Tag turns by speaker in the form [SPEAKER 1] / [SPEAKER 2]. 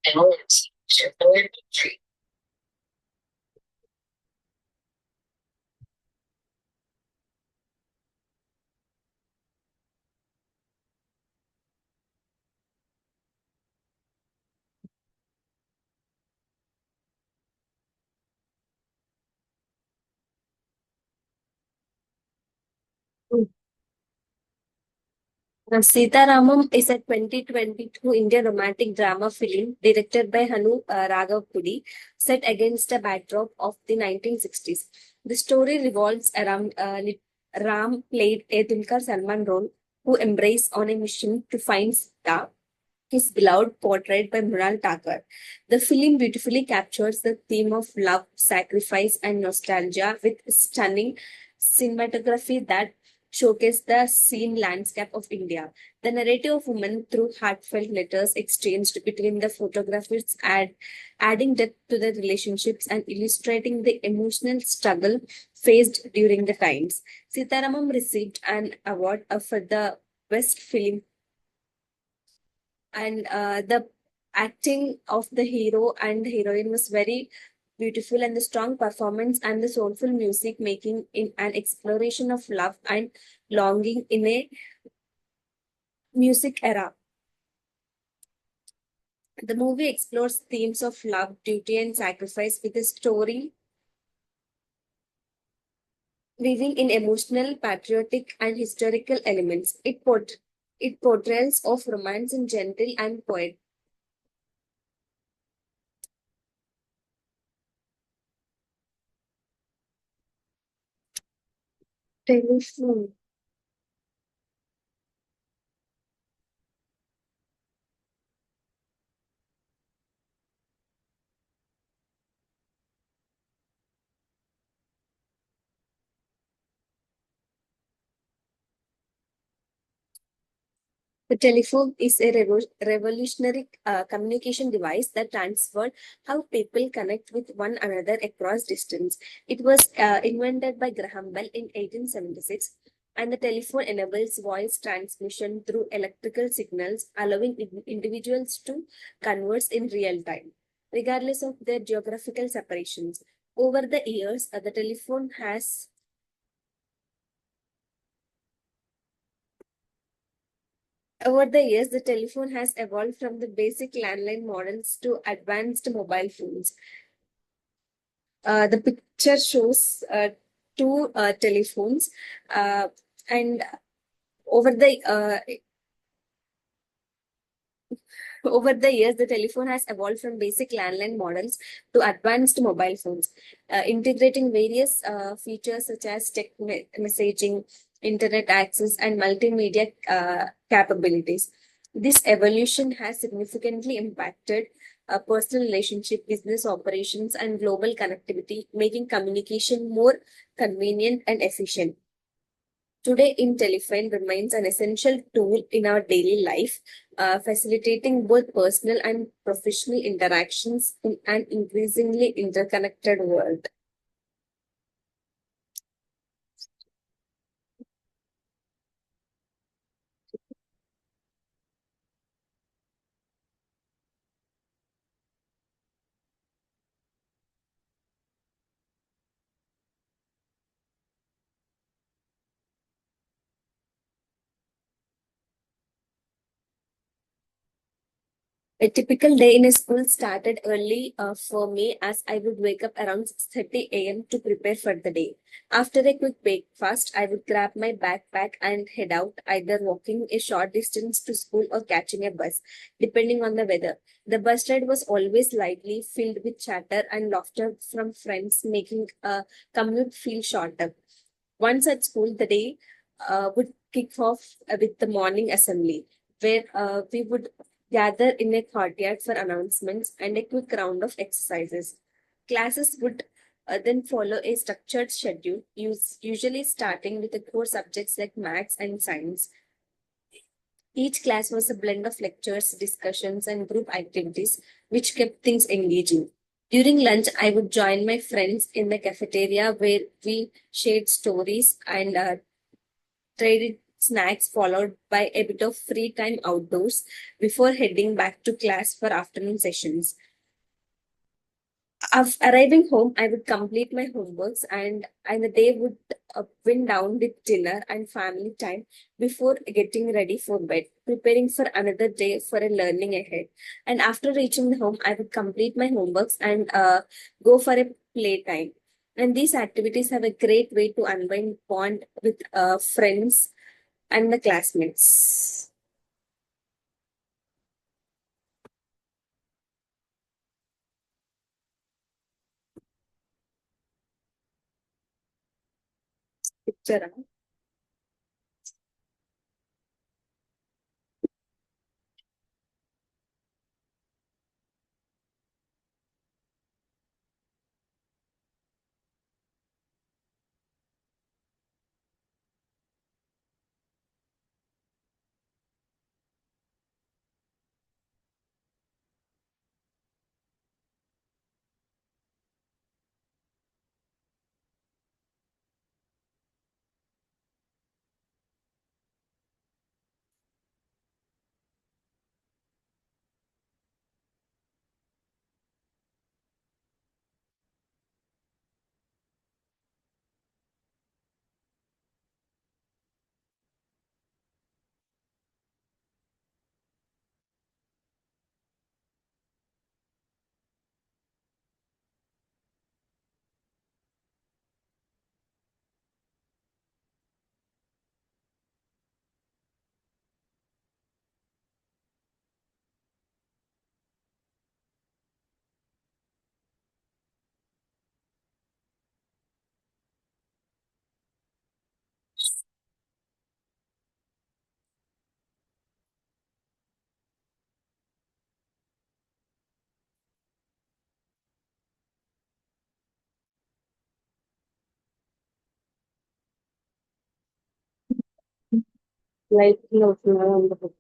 [SPEAKER 1] Emirates, to third country. Sitaramam is a 2022 Indian romantic drama film directed by Hanu Raghav Pudi, set against a backdrop of the 1960s. The story revolves around Ram, played a Dulquer Salman role, who embarks on a mission to find Sita, his beloved, portrayed by Mrinal Thakur. The film beautifully captures the theme of love, sacrifice, and nostalgia with stunning cinematography that showcase the scene landscape of India. The narrative of women through heartfelt letters exchanged between the photographers adding depth to the relationships and illustrating the emotional struggle faced during the times. Sitaramam received an award for the Best Film, and the acting of the hero and heroine was very beautiful, and the strong performance and the soulful music making in an exploration of love and longing in a music era. The movie explores themes of love, duty, and sacrifice with a story weaving in emotional, patriotic, and historical elements. It portrays of romance in gentle and poetic. Telephone. The telephone is a revolutionary communication device that transformed how people connect with one another across distance. It was invented by Graham Bell in 1876, and the telephone enables voice transmission through electrical signals, allowing individuals to converse in real time, regardless of their geographical separations. Over the years, the telephone has Over the years, the telephone has evolved from the basic landline models to advanced mobile phones. The picture shows two telephones, uh, and over the over the years, the telephone has evolved from basic landline models to advanced mobile phones, integrating various features such as messaging, internet access, and multimedia capabilities. This evolution has significantly impacted personal relationship, business operations, and global connectivity, making communication more convenient and efficient. Today, in telephone remains an essential tool in our daily life, facilitating both personal and professional interactions in an increasingly interconnected world. A typical day in a school started early for me, as I would wake up around 6:30 a.m. to prepare for the day. After a quick breakfast, I would grab my backpack and head out, either walking a short distance to school or catching a bus, depending on the weather. The bus ride was always lively, filled with chatter and laughter from friends, making a commute feel shorter. Once at school, the day would kick off with the morning assembly, where we would gather in a courtyard for announcements and a quick round of exercises. Classes would then follow a structured schedule, usually starting with the core subjects like maths and science. Each class was a blend of lectures, discussions, and group activities, which kept things engaging. During lunch, I would join my friends in the cafeteria where we shared stories and traded snacks followed by a bit of free time outdoors before heading back to class for afternoon sessions. Arriving home, I would complete my homeworks and the day would wind down with dinner and family time before getting ready for bed, preparing for another day for a learning ahead. And after reaching the home, I would complete my homeworks and go for a playtime. And these activities have a great way to unwind bond with friends and the classmates. Picture. Huh? Like, no, no, no.